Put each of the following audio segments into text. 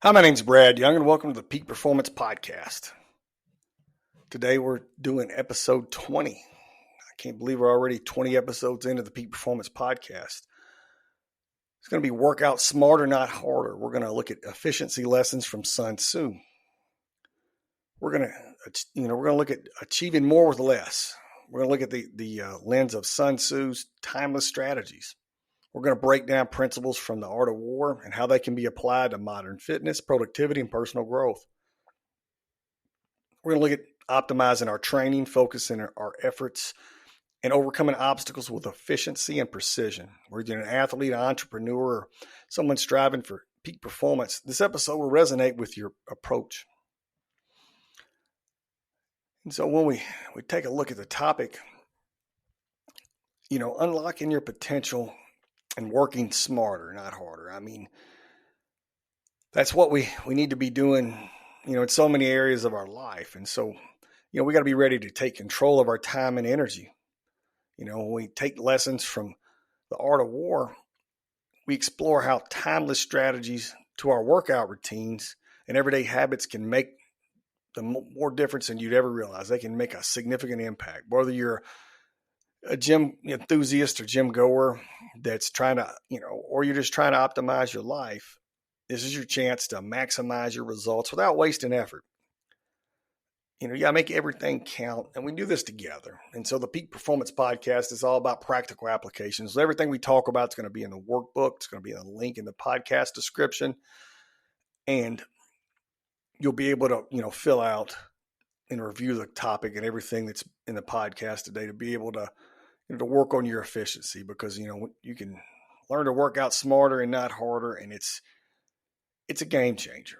Hi, my name's Brad Young, and welcome to the Peak Performance Podcast. Today we're doing episode 20. I can't believe we're already 20 episodes into the Peak Performance Podcast. It's going to be workout smarter, not harder. We're going to look at efficiency lessons from Sun Tzu. We're going to look at achieving more with less. We're going to look at the lens of Sun Tzu's timeless strategies. We're going to break down principles from the art of war and how they can be applied to modern fitness, productivity, and personal growth. We're going to look at optimizing our training, focusing our efforts, and overcoming obstacles with efficiency and precision. Whether you're an athlete, an entrepreneur, or someone striving for peak performance, this episode will resonate with your approach. And so when we take a look at the topic, unlocking your potential and working smarter, not harder. I mean, that's what we need to be doing, in so many areas of our life. And so, we got to be ready to take control of our time and energy. When we take lessons from the art of war, we explore how timeless strategies to our workout routines and everyday habits can make the more difference than you'd ever realize. They can make a significant impact, whether you're a gym enthusiast or gym goer that's trying to, or you're just trying to optimize your life. This is your chance to maximize your results without wasting effort. You got to make everything count, and we do this together. And so the Peak Performance Podcast is all about practical applications. So everything we talk about is going to be in the workbook. It's going to be a link in the podcast description, and you'll be able to, fill out and review the topic and everything that's in the podcast today to be able to, to work on your efficiency, because, you can learn to work out smarter and not harder. And it's a game changer.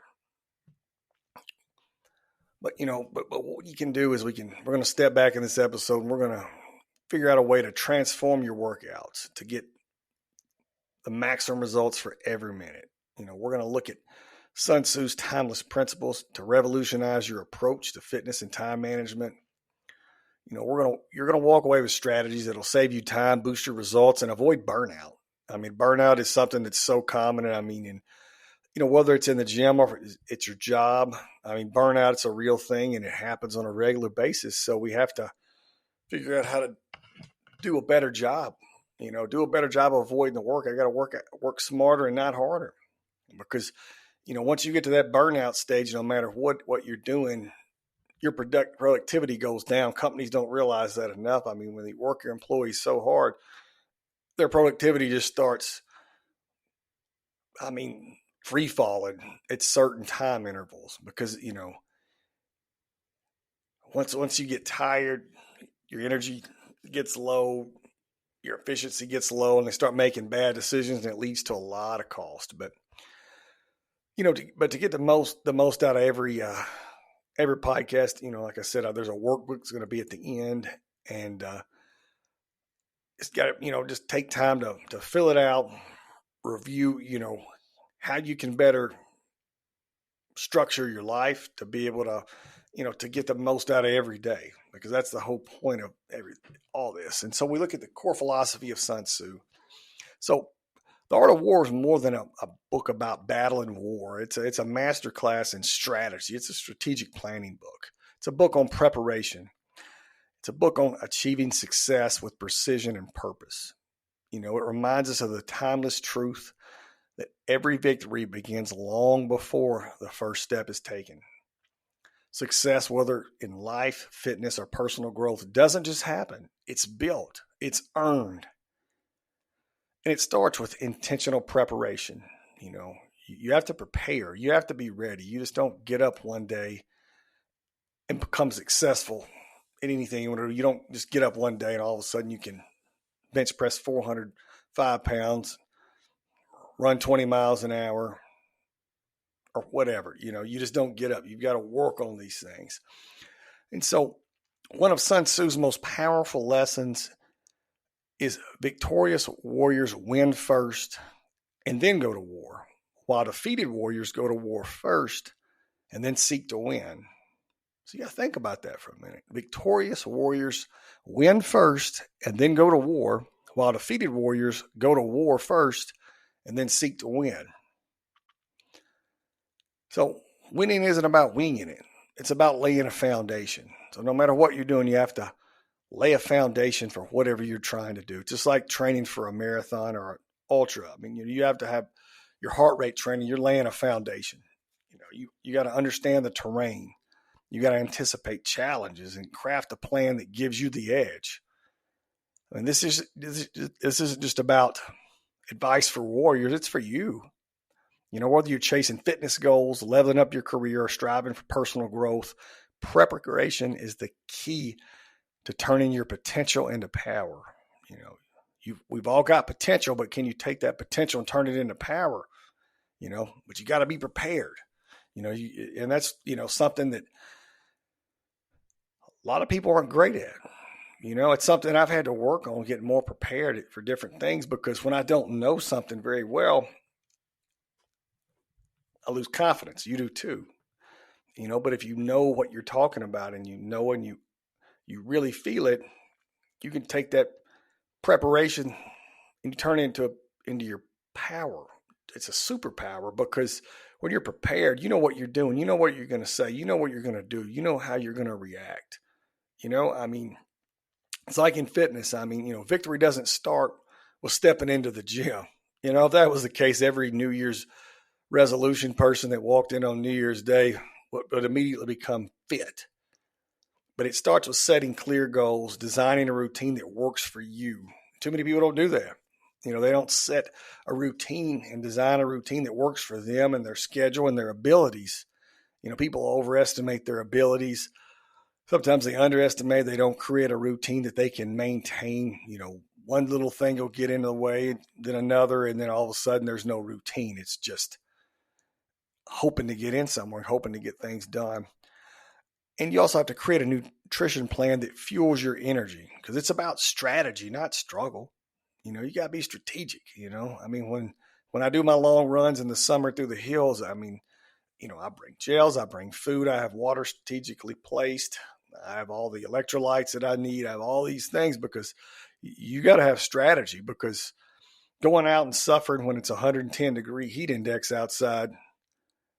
But what you can do is we're going to step back in this episode and we're going to figure out a way to transform your workouts to get the maximum results for every minute. We're going to look at Sun Tzu's timeless principles to revolutionize your approach to fitness and time management. You're going to walk away with strategies that'll save you time, boost your results, and avoid burnout. I mean, burnout is something that's so common. And whether it's in the gym or it's your job, burnout, it's a real thing and it happens on a regular basis. So we have to figure out how to do a better job, of avoiding the work. I got to work smarter and not harder, because, once you get to that burnout stage, no matter what you're doing, your productivity goes down. Companies don't realize that enough. When they work your employees so hard, their productivity just starts, free falling at certain time intervals, because, once you get tired, your energy gets low, your efficiency gets low, and they start making bad decisions, and it leads to a lot of cost. But, to get the most out of every podcast, like I said, there's a workbook that's going to be at the end, and it's got to, just take time to fill it out, review, how you can better structure your life to be able to, to get the most out of every day, because that's the whole point of all this. And so we look at the core philosophy of Sun Tzu. So The Art of War is more than a book about battle and war. It's a masterclass in strategy. It's a strategic planning book. It's a book on preparation. It's a book on achieving success with precision and purpose. It reminds us of the timeless truth that every victory begins long before the first step is taken. Success, whether in life, fitness, or personal growth, doesn't just happen. It's built. It's earned. And it starts with intentional preparation. You have to prepare. You have to be ready. You just don't get up one day and become successful in anything you want to do. You don't just get up one day and all of a sudden you can bench press 405 pounds, run 20 miles an hour, or whatever. You just don't get up. You've got to work on these things. And so one of Sun Tzu's most powerful lessons is victorious warriors win first and then go to war, while defeated warriors go to war first and then seek to win. So you got to think about that for a minute. Victorious warriors win first and then go to war, while defeated warriors go to war first and then seek to win. So winning isn't about winging it. It's about laying a foundation. So no matter what you're doing, you have to lay a foundation for whatever you're trying to do. Just like training for a marathon or an ultra. I mean, you have to have your heart rate training. You're laying a foundation. You got to understand the terrain. You got to anticipate challenges and craft a plan that gives you the edge. I mean, this isn't just about advice for warriors. It's for you. Whether you're chasing fitness goals, leveling up your career, or striving for personal growth, preparation is the key to turning your potential into power. We've all got potential, but can you take that potential and turn it into power? But you got to be prepared. And that's something that a lot of people aren't great at. It's something I've had to work on, getting more prepared for different things, because when I don't know something very well, I lose confidence. You do too. But if you know what you're talking about and you really feel it, you can take that preparation and you turn it into your power. It's a superpower, because when you're prepared, you know what you're doing, you know what you're going to say, you know what you're going to do, you know how you're going to react. It's like in fitness. Victory doesn't start with stepping into the gym. If that was the case, every New Year's resolution person that walked in on New Year's Day would immediately become fit. But it starts with setting clear goals, designing a routine that works for you. Too many people don't do that. They don't set a routine and design a routine that works for them and their schedule and their abilities. People overestimate their abilities. Sometimes they underestimate. They don't create a routine that they can maintain. One little thing will get in the way, then another, and then all of a sudden there's no routine. It's just hoping to get in somewhere, hoping to get things done. And you also have to create a nutrition plan that fuels your energy, because it's about strategy, not struggle. You got to be strategic. When I do my long runs in the summer through the hills, I bring gels, I bring food, I have water strategically placed. I have all the electrolytes that I need. I have all these things, because you got to have strategy, because going out and suffering when it's 110-degree heat index outside,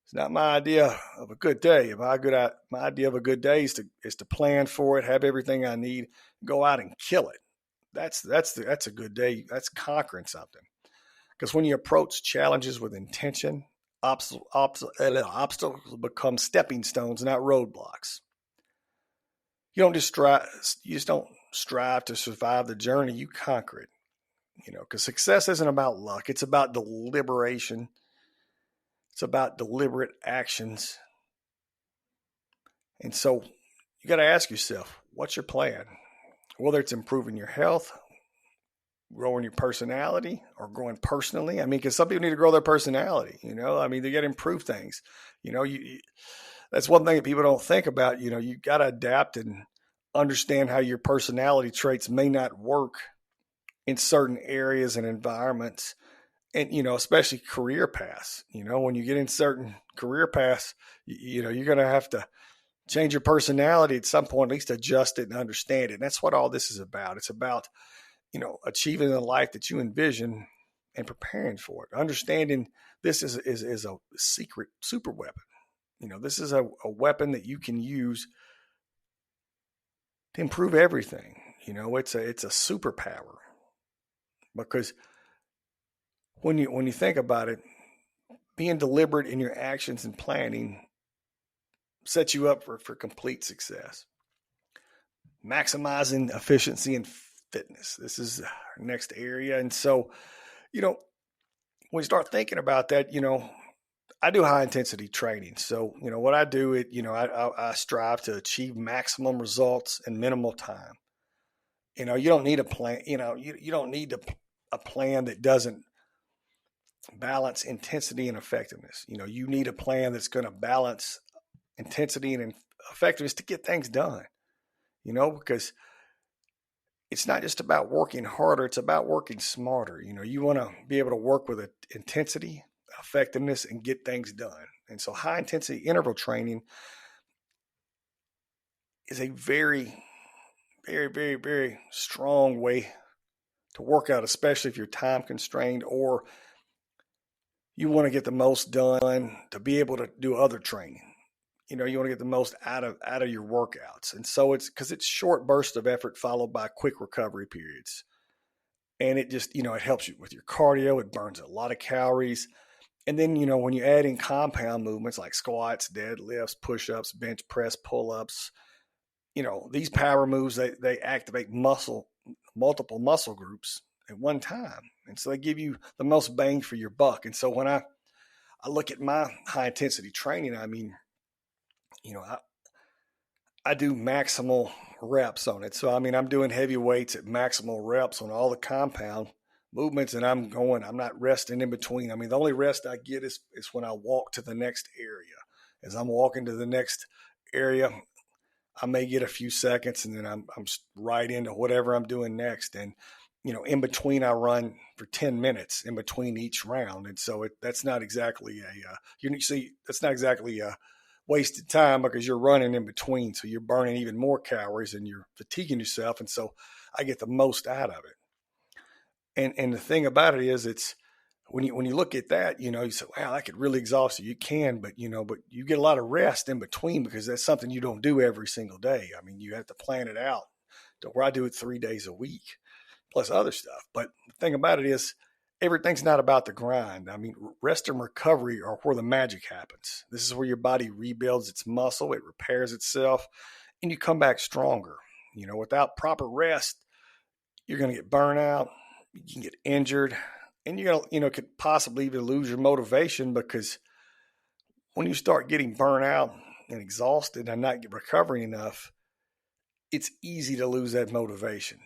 it's not my idea of a good day. My idea of a good day is to plan for it, have everything I need, go out and kill it. That's a good day. That's conquering something. Because when you approach challenges with intention, obstacles become stepping stones, not roadblocks. You just don't strive to survive the journey. You conquer it. Because success isn't about luck. It's about deliberation. It's about deliberate actions. And so you got to ask yourself, what's your plan? Whether it's improving your health, growing your personality, or growing personally. Because some people need to grow their personality. They got to improve things. That's one thing that people don't think about. You got to adapt and understand how your personality traits may not work in certain areas and environments, and, especially career paths. When you get in certain career paths, you're going to have to change your personality at some point, at least adjust it and understand it. And that's what all this is about. It's about, achieving the life that you envision and preparing for it. Understanding this is a secret super weapon. This is a weapon that you can use to improve everything. It's a superpower, because when you think about it, being deliberate in your actions and planning sets you up for complete success. Maximizing efficiency and fitness. This is our next area. And so, when you start thinking about that, I do high intensity training. So, what I do, I strive to achieve maximum results in minimal time. You don't need a plan, you don't need a plan that doesn't balance intensity and effectiveness. You need a plan that's going to balance intensity and effectiveness to get things done, because it's not just about working harder, it's about working smarter. You want to be able to work with intensity, effectiveness, and get things done. And so high intensity interval training is a very, very, very, very strong way to work out, especially if you're time constrained or you want to get the most done to be able to do other training. You want to get the most out of your workouts. And so it's because it's short bursts of effort followed by quick recovery periods. And it just, it helps you with your cardio. It burns a lot of calories. And then, when you add in compound movements like squats, deadlifts, push-ups, bench press, pull-ups, these power moves, they activate multiple muscle groups at one time. And so they give you the most bang for your buck. And so when I look at my high intensity training, I do maximal reps on it. So, I'm doing heavy weights at maximal reps on all the compound movements, and I'm not resting in between. The only rest I get is when I walk to the next area. As I'm walking to the next area, I may get a few seconds, and then I'm right into whatever I'm doing next. And, in between, I run for 10 minutes in between each round. And so that's not exactly that's not exactly a wasted time because you're running in between. So you're burning even more calories and you're fatiguing yourself. And so I get the most out of it. And the thing about it is it's when you look at that, you say, wow, that could really exhaust you. You can, but you get a lot of rest in between because that's something you don't do every single day. You have to plan it out to where I do it 3 days a week plus other stuff. But the thing about it is everything's not about the grind. Rest and recovery are where the magic happens. This is where your body rebuilds its muscle, it repairs itself, and you come back stronger. Without proper rest, you're going to get burnout, you can get injured, and could possibly even lose your motivation because when you start getting burnt out and exhausted and not recovering enough, it's easy to lose that motivation.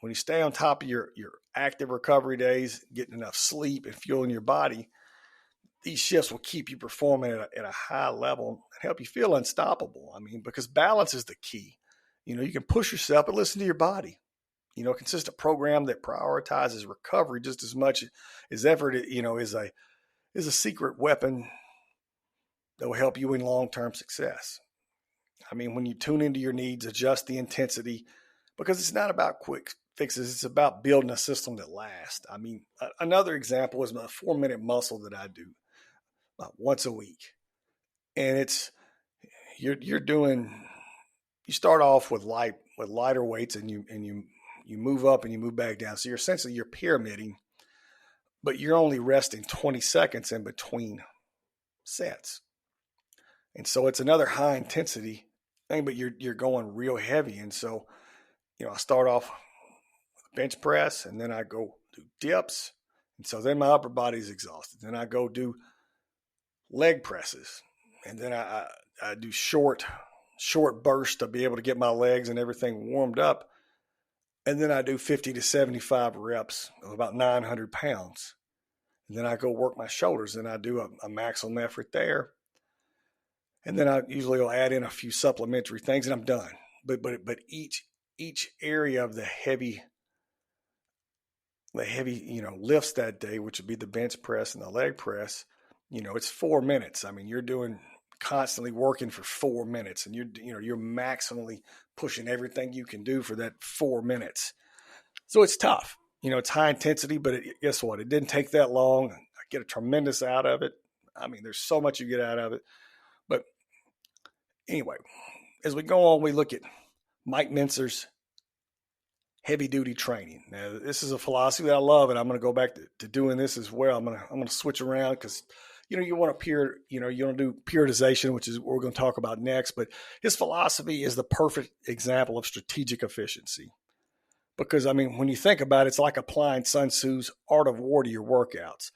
When you stay on top of your active recovery days, getting enough sleep and fueling your body, these shifts will keep you performing at a high level and help you feel unstoppable. Because balance is the key. You can push yourself, but listen to your body. A consistent program that prioritizes recovery just as much as effort, is a secret weapon that will help you in long-term success. When you tune into your needs, adjust the intensity, because it's not about quick fixes. It's about building a system that lasts. Another example is my 4-minute muscle that I do about once a week. And it's, you start off with lighter weights and you move up and you move back down. So you're pyramiding, but you're only resting 20 seconds in between sets. And so it's another high intensity thing, but you're going real heavy. And so, I start off with bench press and then I go do dips. And so then my upper body's exhausted. Then I go do leg presses. And then I do short bursts to be able to get my legs and everything warmed up. And then I do 50 to 75 reps of about 900 pounds. And then I go work my shoulders and I do a maximum effort there. And then I usually will add in a few supplementary things and I'm done. But each area of the heavy, lifts that day, which would be the bench press and the leg press, it's 4 minutes. You're doing constantly working for 4 minutes and you're maximally pushing everything you can do for that 4 minutes. So it's tough. It's high intensity, but guess what? It didn't take that long. I get a tremendous out of it. There's so much you get out of it. But anyway, as we go on, we look at Mike Mintzer's heavy duty training. Now, this is a philosophy that I love, and I'm going to go back to doing this as well. I'm going to switch around because, you want to you want to do periodization, which is what we're going to talk about next. But his philosophy is the perfect example of strategic efficiency. Because, when you think about it, it's like applying Sun Tzu's art of war to your workouts.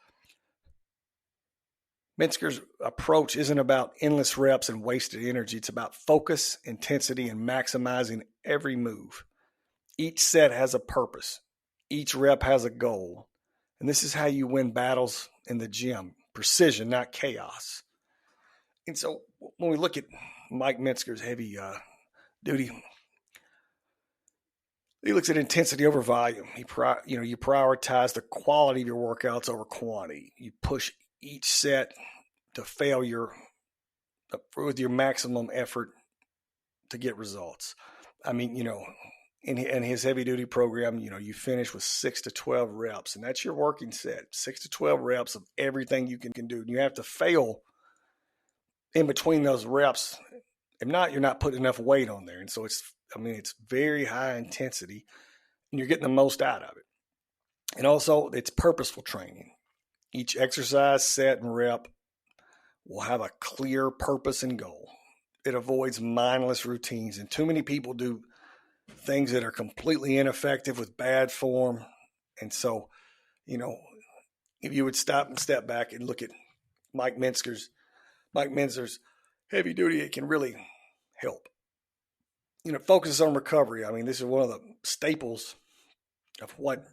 Mintzer's approach isn't about endless reps and wasted energy. It's about focus, intensity, and maximizing every move. Each set has a purpose. Each rep has a goal. And this is how you win battles in the gym. Precision, not chaos. And so when we look at Mike Mintzer's heavy duty, he looks at intensity over volume. You prioritize the quality of your workouts over quantity. You push each set to failure with your maximum effort to get results. in his heavy duty program, you finish with 6 to 12 reps, and that's your working set. 6 to 12 reps of everything you can do. And you have to fail in between those reps. If not, you're not putting enough weight on there. And so it's very high intensity, and you're getting the most out of it. And also, it's purposeful training. Each exercise, set, and rep will have a clear purpose and goal. It avoids mindless routines. And too many people do things that are completely ineffective with bad form. And so, if you would stop and step back and look at Mike Mintzer's heavy duty, it can really help. It focuses on recovery. This is one of the staples of what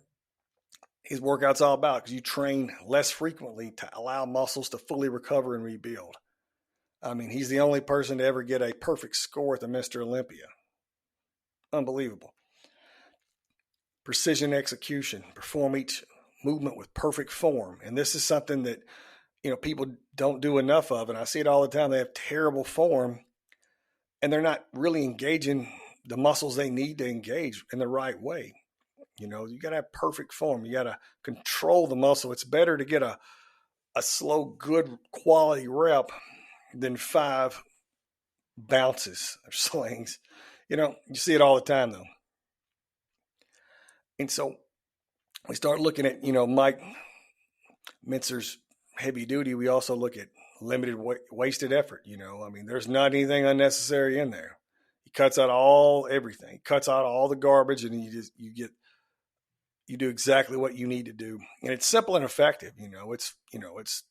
his workout's all about, because you train less frequently to allow muscles to fully recover and rebuild. He's the only person to ever get a perfect score at the Mr. Olympia. Unbelievable. Precision execution, perform each movement with perfect form. And this is something that, people don't do enough of. And I see it all the time. They have terrible form, and they're not really engaging the muscles they need to engage in the right way. You got to have perfect form. You got to control the muscle. It's better to get a slow, good quality rep than 5 bounces or slings. You see it all the time, though. And so we start looking at, Mike Mintzer's heavy duty. We also look at limited wasted effort. There's not anything unnecessary in there. He cuts out everything. He cuts out all the garbage, and you do exactly what you need to do. And it's simple and effective. It's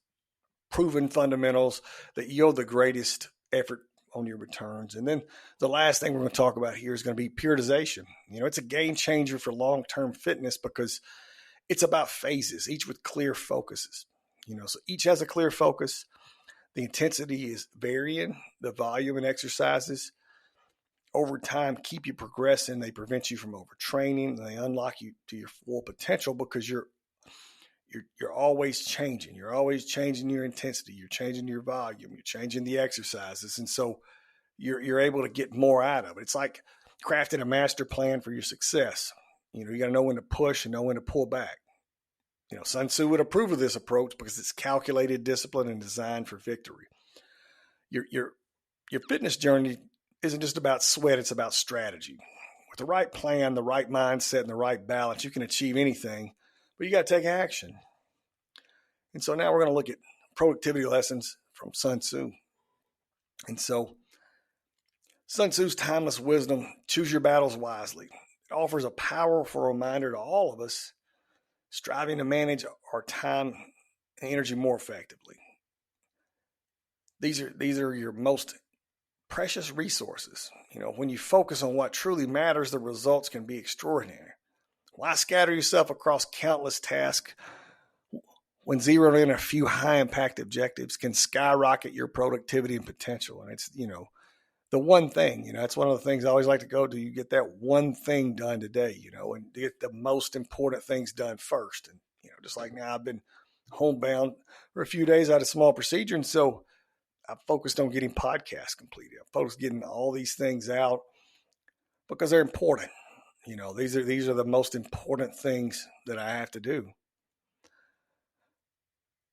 proven fundamentals that yield the greatest effort on your returns. And then the last thing we're going to talk about here is going to be periodization. It's a game changer for long-term fitness, because it's about phases, each with clear focuses. So each has a clear focus. The intensity is varying. The volume and exercises over time keep you progressing. They prevent you from overtraining, and they unlock you to your full potential, because you're always changing. You're always changing your intensity. You're changing your volume. You're changing the exercises. And so you're able to get more out of it. It's like crafting a master plan for your success. You got to know when to push and know when to pull back. Sun Tzu would approve of this approach, because it's calculated discipline and designed for victory. Your fitness journey isn't just about sweat. It's about strategy. With the right plan, the right mindset, and the right balance, you can achieve anything, but you got to take action. And so now we're going to look at productivity lessons from Sun Tzu. And so Sun Tzu's timeless wisdom, choose your battles wisely. It offers a powerful reminder to all of us striving to manage our time and energy more effectively. These are your most precious resources. When you focus on what truly matters, the results can be extraordinary. Why scatter yourself across countless tasks when zeroing in a few high-impact objectives can skyrocket your productivity and potential? And it's, the one thing, that's one of the things I always like to go to. You get that one thing done today, and get the most important things done first. And, just like now, I've been homebound for a few days. I had a small procedure. And so I focused on getting podcasts completed. I focused on getting all these things out because they're important. These are the most important things that I have to do.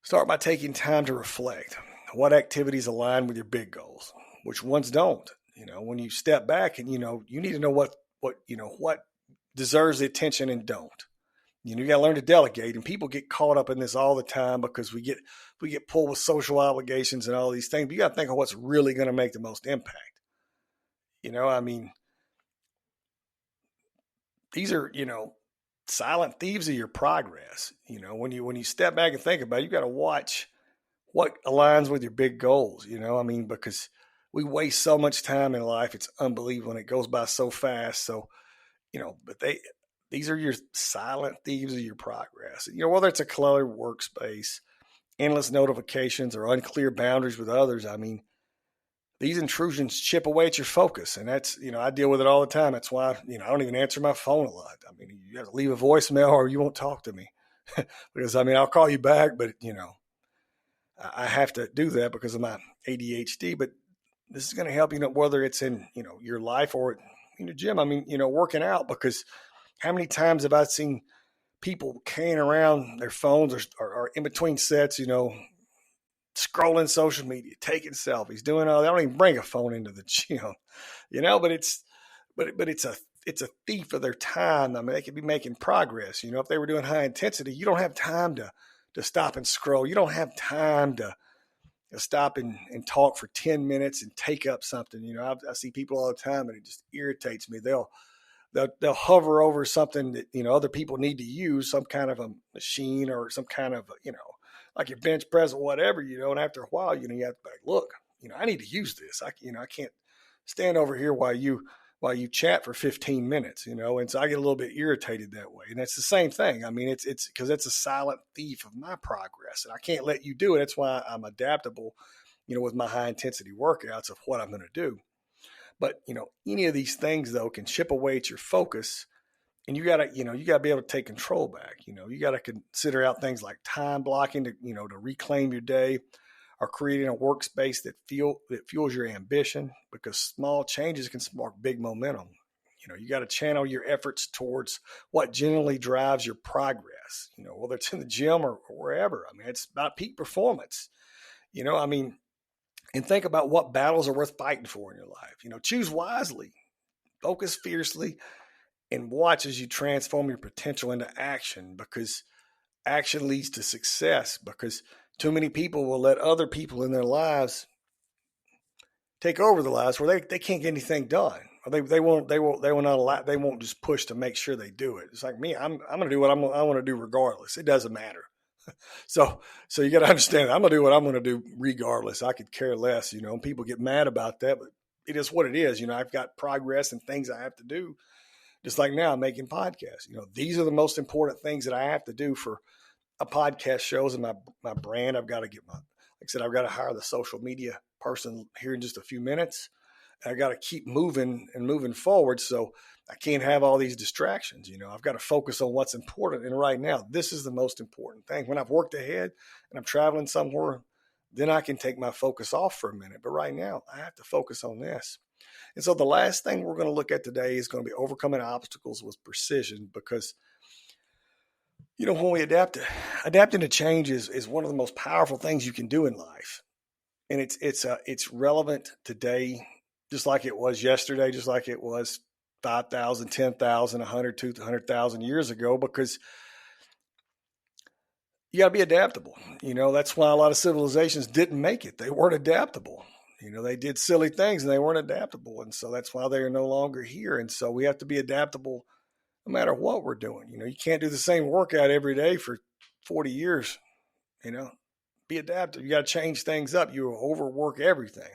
Start by taking time to reflect. What activities align with your big goals? Which ones don't? When you step back and, you need to know what deserves the attention and don't. You got to learn to delegate, and people get caught up in this all the time because we get pulled with social obligations and all these things. But you got to think of what's really going to make the most impact. These are, silent thieves of your progress. When you step back and think about it, you got to watch what aligns with your big goals, because we waste so much time in life. It's unbelievable, and it goes by so fast. So, but these are your silent thieves of your progress. Whether it's a cluttered workspace, endless notifications, or unclear boundaries with others, these intrusions chip away at your focus. And that's, I deal with it all the time. That's why, I don't even answer my phone a lot. You have to leave a voicemail or you won't talk to me because, I'll call you back, but, I have to do that because of my ADHD. But this is going to help, whether it's in, your life or, in the gym. I mean, working out, because how many times have I seen people carrying around their phones or in between sets, scrolling social media, taking selfies, doing all. They don't even bring a phone into the gym, But it's a thief of their time. I mean, they could be making progress. If they were doing high intensity, you don't have time to stop and scroll. You don't have time to stop and talk for 10 minutes and take up something. I see people all the time, and it just irritates me. They'll hover over something that, other people need to use, some kind of a machine or some kind of, like your bench press or whatever, and after a while, you have to be like, look, I need to use this. I can't stand over here while you chat for 15 minutes, and so I get a little bit irritated that way. And it's the same thing. I mean, it's because it's a silent thief of my progress, and I can't let you do it. That's why I'm adaptable, with my high intensity workouts of what I'm going to do. But, any of these things, though, can chip away at your focus, and you got to be able to take control back. You got to consider out things like time blocking to reclaim your day, or creating a workspace that fuels your ambition, because small changes can spark big momentum. You got to channel your efforts towards what generally drives your progress, whether it's in the gym or wherever. I mean, it's about peak performance, and think about what battles are worth fighting for in your life. Choose wisely, focus fiercely, and watch as you transform your potential into action, because action leads to success. Because too many people will let other people in their lives take over their lives where they can't get anything done. Or they won't not allow, they won't just push to make sure they do it. It's like me, I'm going to do what I want to do regardless. It doesn't matter. So you got to understand, I'm going to do what I'm going to do regardless. I could care less, and people get mad about that, but it is what it is. I've got progress and things I have to do. Just like now, I'm making podcasts. These are the most important things that I have to do for a podcast shows and my brand. I've got to get like I said, I've got to hire the social media person here in just a few minutes. I got to keep moving and moving forward. So I can't have all these distractions. I've got to focus on what's important. And right now, this is the most important thing. When I've worked ahead and I'm traveling somewhere, then I can take my focus off for a minute. But right now, I have to focus on this. And so the last thing we're going to look at today is going to be overcoming obstacles with precision, because when we adapting to change is one of the most powerful things you can do in life. And it's relevant today, just like it was yesterday, just like it was 5,000, 10,000, 100, 200,000 years ago, because you got to be adaptable. That's why a lot of civilizations didn't make it. They weren't adaptable. They did silly things and they weren't adaptable. And so that's why they are no longer here. And so we have to be adaptable no matter what we're doing. You can't do the same workout every day for 40 years. Be adaptive. You got to change things up. You overwork everything.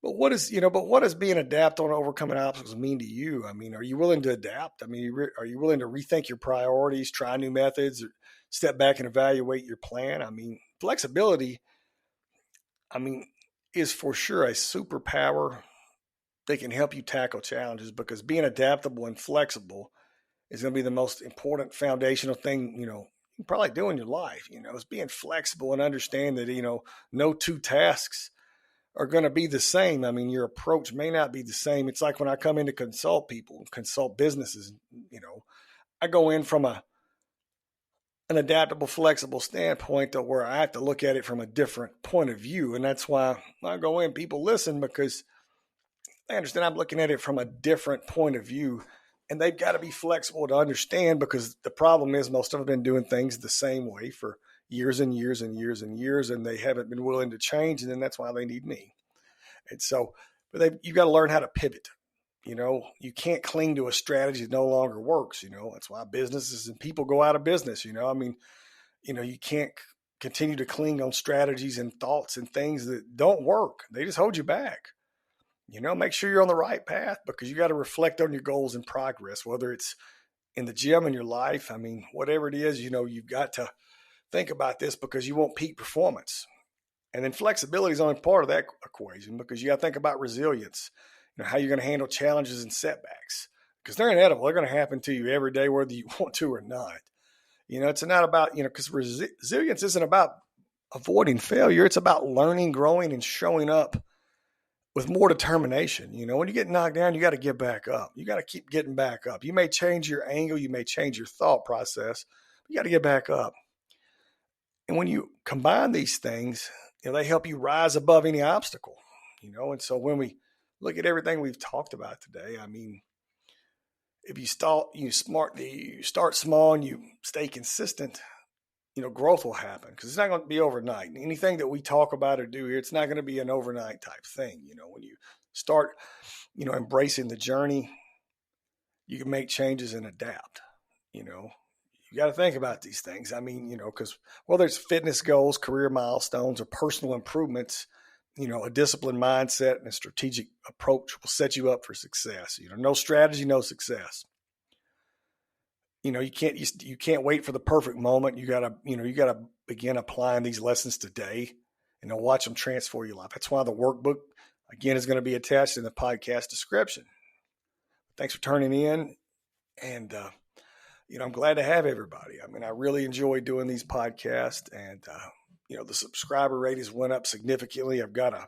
But what does being adaptable and overcoming obstacles mean to you? I mean, are you willing to adapt? I mean, are you willing to rethink your priorities, try new methods, or step back and evaluate your plan? I mean, flexibility, is for sure a superpower that can help you tackle challenges, because being adaptable and flexible is going to be the most important foundational thing, you can probably do in your life, is being flexible and understand that, no two tasks are going to be the same. I mean, your approach may not be the same. It's like when I come in to consult people, consult businesses, I go in from an adaptable, flexible standpoint to where I have to look at it from a different point of view. And that's why I go in, people listen, because they understand I'm looking at it from a different point of view, and they've got to be flexible to understand, because the problem is most of them have been doing things the same way for years and years and years and years, and they haven't been willing to change. And then that's why they need me. And so, but you've got to learn how to pivot. You can't cling to a strategy that no longer works. That's why businesses and people go out of business. You can't continue to cling on strategies and thoughts and things that don't work. They just hold you back. Make sure you're on the right path, because you got to reflect on your goals and progress, whether it's in the gym, in your life. I mean, whatever it is, you've got to think about this, because you want peak performance. And then flexibility is only part of that equation, because you got to think about resilience, how you're going to handle challenges and setbacks, because they're inevitable. They're going to happen to you every day, whether you want to or not. It's not about, because resilience isn't about avoiding failure. It's about learning, growing, and showing up with more determination. When you get knocked down, you got to get back up. You got to keep getting back up. You may change your angle, you may change your thought process, but you got to get back up. And when you combine these things, they help you rise above any obstacle. And so when we look at everything we've talked about today, I mean, if you start small and you stay consistent, growth will happen, because it's not going to be overnight. Anything that we talk about or do here, it's not going to be an overnight type thing. When you start, embracing the journey, you can make changes and adapt. You got to think about these things. I mean, because whether it's fitness goals, career milestones, or personal improvements, a disciplined mindset and a strategic approach will set you up for success. No strategy, no success. You can't wait for the perfect moment. You gotta begin applying these lessons today, and then watch them transform your life. That's why the workbook, again, is going to be attached in the podcast description. Thanks for turning in, and I'm glad to have everybody. I mean, I really enjoy doing these podcasts, and the subscriber ratings went up significantly. I've got a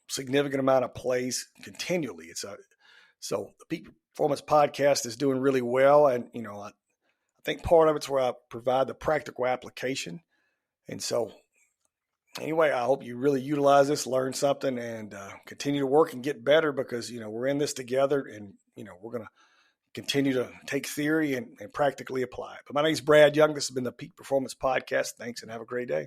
significant amount of plays continually. So the Peak Performance Podcast is doing really well, and I think part of it's where I provide the practical application. And so, anyway, I hope you really utilize this, learn something, and continue to work and get better, because we're in this together, and we're going to continue to take theory and practically apply it. But my name is Brad Young. This has been the Peak Performance Podcast. Thanks, and have a great day.